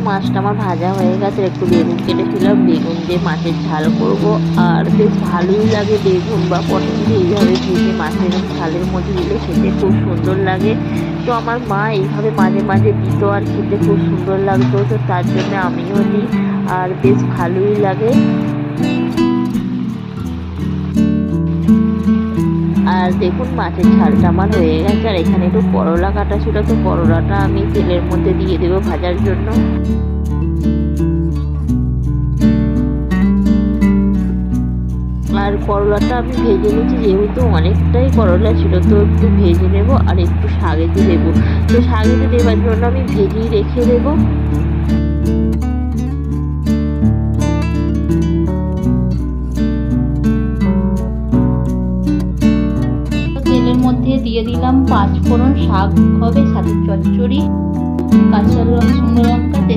মাছটা আমার ভাজা হয়ে গেছে, একটু বেগুন কেটেছিলাম, বেগুন দিয়ে মাছের ঝাল করব। আর বেশ ভালোই লাগে বেগুন বা পটল দিয়ে এইভাবে ভেজে মাছের ঝালের মধ্যে দিলে খেতে খুব সুন্দর লাগে। তো আমার মা এইভাবে মাঝে মাঝে দিত আর খেতে খুব সুন্দর লাগতো, তো তার জন্য আমিও দিই আর বেশ ভালোই লাগে। আর দেখুন মাছের ঝালটা আমার হয়ে গেছে। আর এখানে একটু করলা কাটা ছিল, তো করলাটা আমি তেলের মধ্যে দিয়ে দেবো ভাজার জন্য। আর করলাটা আমি ভেজে নিচ্ছি, যেহেতু অনেকটাই করলা ছিল তো একটু ভেজে নেব আর একটু শাকেতে দেবো। তো শাকেতে দেওয়ার জন্য আমি ভেজেই রেখে দেবো। তেলের মধ্যে দিয়ে দিলাম 5 ফোড়ন, শাক হবে সাথে চচ্চড়ি, কাঁচা লঙ্কা, শুকনো লঙ্কা,